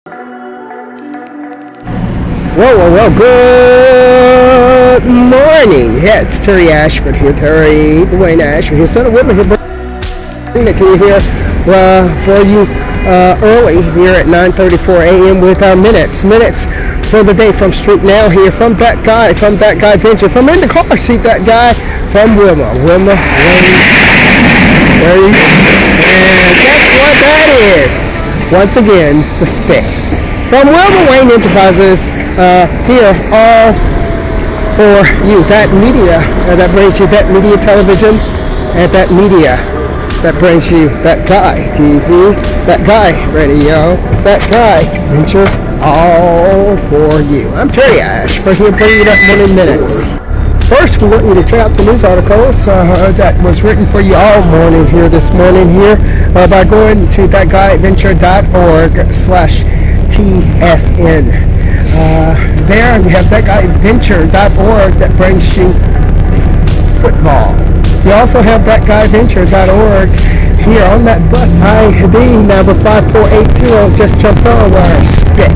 Well, good morning. Yeah, it's Terry Ashford here, Terry Dwayne Ashford here, son of women here, bringing it to you here for you early here at 9:34 a.m. with our minutes for the day from StreetNOW here, from that guy Venture, from in the car seat, that guy from Wilma, Wayne, there you go. And guess what that is? Once again, the Spix. From Wilma Wayne Enterprises, here, all for you. That media that brings you that media television, and that media that brings you that guy TV, that guy radio, that guy venture, all for you. I'm Terry Ash, for here bringing you that morning minutes. First, we want you to check out the news articles that was written for you all morning here this morning here by going to thatguyventure.org/TSN. There you have thatguyventure.org that brings you football. You also have thatguyventure.org here on that bus ID number 5480. Just jumped on our stick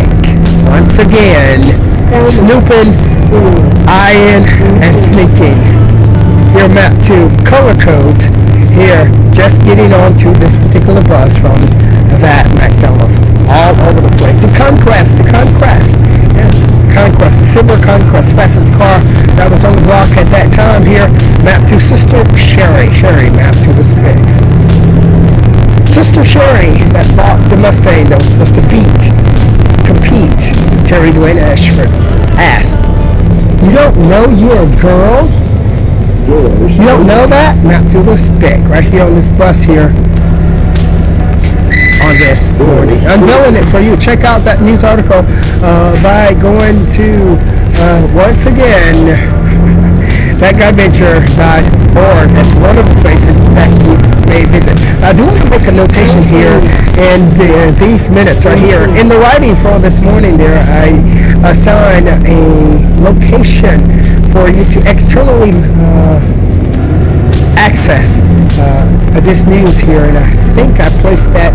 once again, snooping, eyeing, and sneaking. Your map to color codes here, just getting onto this particular bus from that McDonald's. All over the place. The Conquest, the silver Conquest, fastest car that was on the block at that time here. Map to Sister Sherry map to the Spix. Sister Sherry that bought the Mustang that was supposed to compete. Terry Dwayne Ashford asked, "You don't know you're a girl? You don't know that?" Map to the Spix right here on this bus here. On this morning, unveiling it for you. Check out that news article by going to once again thatguyventure.org. That's one of the places that you may visit. I do want to make a notation here in these minutes right here. In the writing for this morning there, I assign a location for you to externally access this news here, and I think I placed that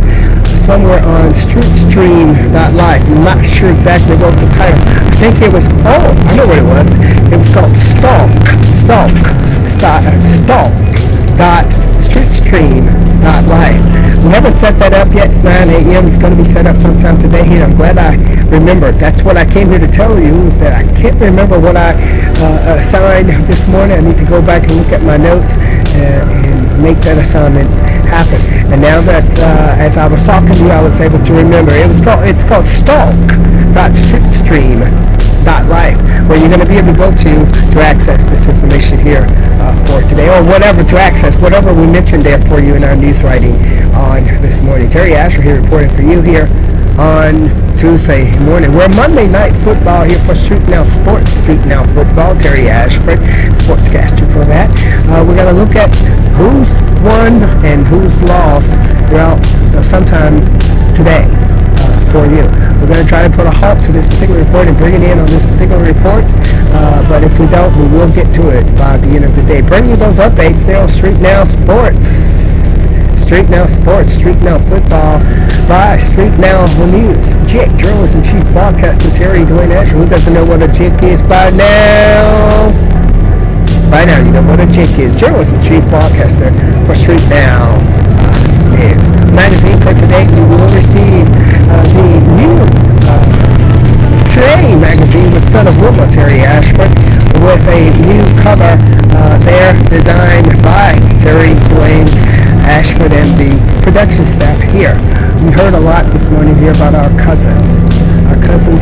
somewhere on StreetNOW.live. I'm not sure exactly what was the title. I think it was, I know what it was. It was called StreetNOW.live. We haven't set that up yet. It's 9 a.m. It's going to be set up sometime today here. I'm glad I remembered. That's what I came here to tell you, is that I can't remember what I assigned this morning. I need to go back and look at my notes and make that assignment happen. And now that as I was talking to you, I was able to remember. It's called stalk.streetstream.life, where you're going to be able to go to access this information here for today, or whatever, to access whatever we mentioned there for you in our news writing on this morning. Terry Ashford here reporting for you here on Tuesday morning. We're Monday Night Football here for StreetNOW Sports, StreetNOW Football. Terry Ashford, sportscaster for that. We're going to look at who's won and who's lost throughout sometime today for you. We're going to try to put a halt to this particular report and bring it in on this particular report, but if we don't, we will get to it by the end of the day. Bring you those updates there on StreetNOW Sports. StreetNOW Sports, StreetNOW Football by StreetNOW News. JIC, journalist and chief broadcaster Terry Dwayne Ashford. Who doesn't know what a JIC is by now? By now, you know what a JIC is. Journalist and chief broadcaster for StreetNOW News. Magazine for today, you will receive the new Today magazine with Son of Wilma, Terry Ashford, with a new cover there designed by Terry Dwayne Ashford and the production staff here. We heard a lot this morning here about our cousins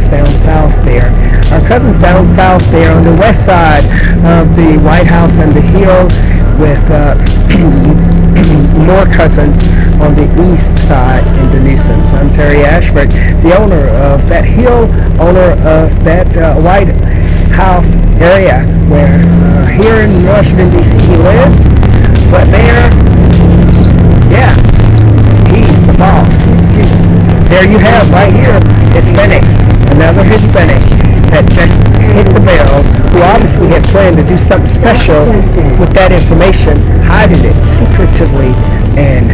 down south there. Our cousins down south there on the west side of the White House and the Hill, with more cousins on the east side in the Newsoms. I'm Terry Ashford, the owner of that Hill, owner of that White House area, where here in Washington, D.C. he lives, but there, yeah, he's the boss. There you have right here, Hispanic, another Hispanic that just hit the bell, who obviously had planned to do something special with that information, hiding it secretively and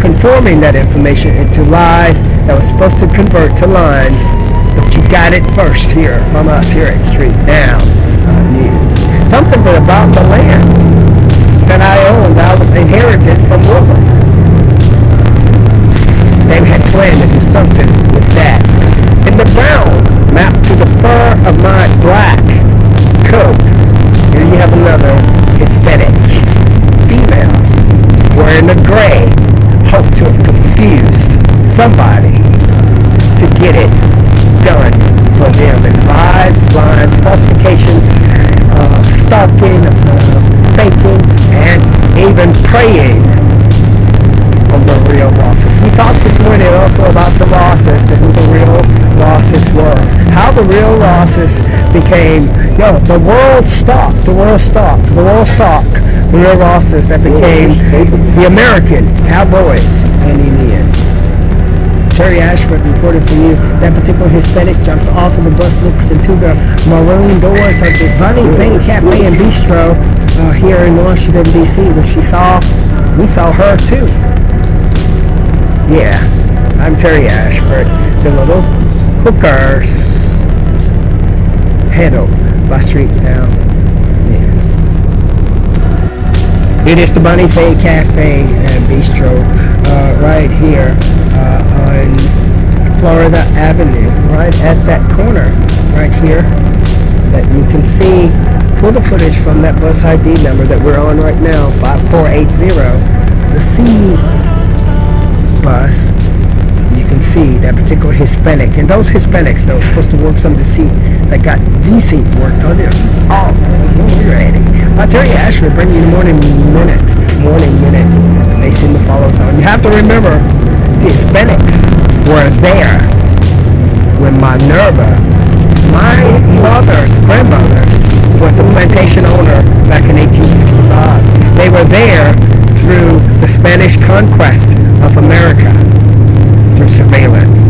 conforming that information into lies that was supposed to convert to lines. But you got it first here from us here at Street Now News. Something about the land that I owned, I inherited from Wilma. They had planned to do something with that. And the brown mapped to the fur of my black coat. Here you have another Hispanic female wearing a gray. Hope to have confused somebody to get it done for them. And lies, lines, falsifications, stalking, faking, and even preying on the real bosses. We talked this morning also about the bosses and who the real bosses were. How the real bosses became, the world stalked, the real bosses that became the American cowboys and Indians. Terry Ashford reported for you. That particular Hispanic jumps off of the bus, looks into the maroon doors of the Bunny Vein Cafe and Bistro here in Washington, D.C., where we saw her too. Yeah, I'm Terry Ashford, the little hookers, handled by StreetNOW News. It is the Bunny Vein Cafe and Bistro right here on Florida Avenue, right at that corner right here that you can see. Pull the footage from that bus ID number that we're on right now, 5480, the C bus. You can see that particular Hispanic, and those Hispanics that were supposed to work some deceit, that got deceit worked on them. Oh, we're ready. Terry Ashford bringing you the morning minutes, and they seem to follow us on. You have to remember, the Hispanics were there when Minerva, my mother's grandmother, was the plantation owner back in 1865. They were there through the Spanish conquest of America, through surveillance.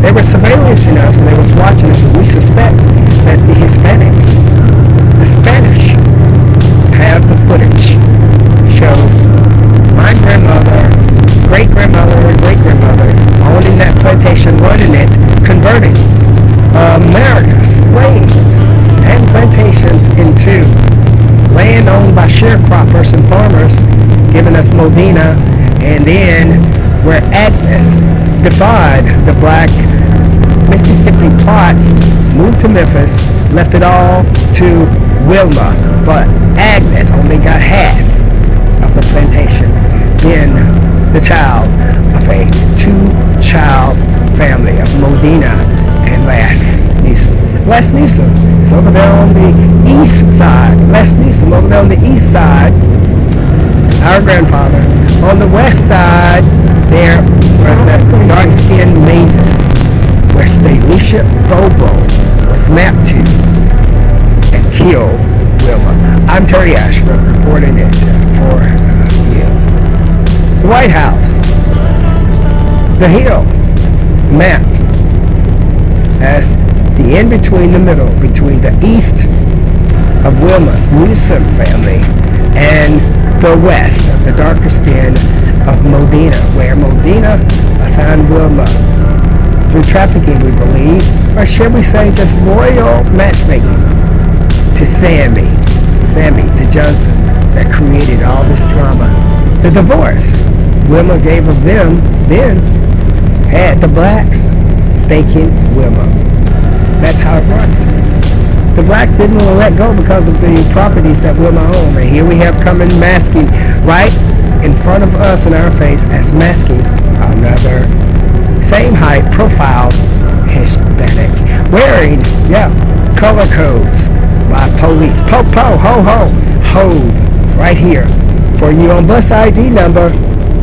They were surveillancing us and they was watching us, and we suspect that the Hispanics, the Spanish, have the footage. Shows my grandmother, great-grandmother, and great-grandmother owning that plantation, running it, converting America's slaves and plantations into land owned by sharecroppers and farmers, giving us Modena, and then where Agnes defied the black Mississippi plots, moved to Memphis, left it all to Wilma, but Agnes only got half of the plantation, being the child of a two-child family of Modena and Les Newsom. Les Newsom is over there on the east side. Les Newsom over there on the east side, our grandfather. On the west side, there were the dark-skinned mazes where Stalisha Bobo was mapped to and killed Wilma. I'm Terry Ashford reporting it for you. The White House, the Hill, mapped as the in-between, the middle, between the east of Wilma's Newsom family and the west of the darker skin of Modena, where Modena assigned Wilma through trafficking, we believe, or should we say just royal matchmaking, to Sammy the Johnson that created all this drama. The divorce Wilma gave of them then had the blacks staking Wilma. That's how it worked. The blacks didn't want to let go because of the properties that Wilma owned. And here we have coming masking right in front of us in our face as masking another same height profile Hispanic wearing color codes by police. Ho right here for you on bus ID number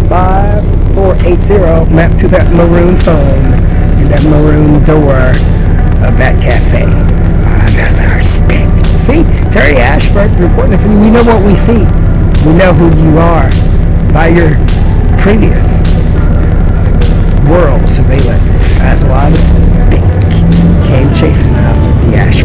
5480, mapped to that maroon phone and that maroon door of that cafe. Another spin. See, Terry Ashford reporting for you. We know what we see. We know who you are by your previous world surveillance. That's why the spink came chasing after the Ashford.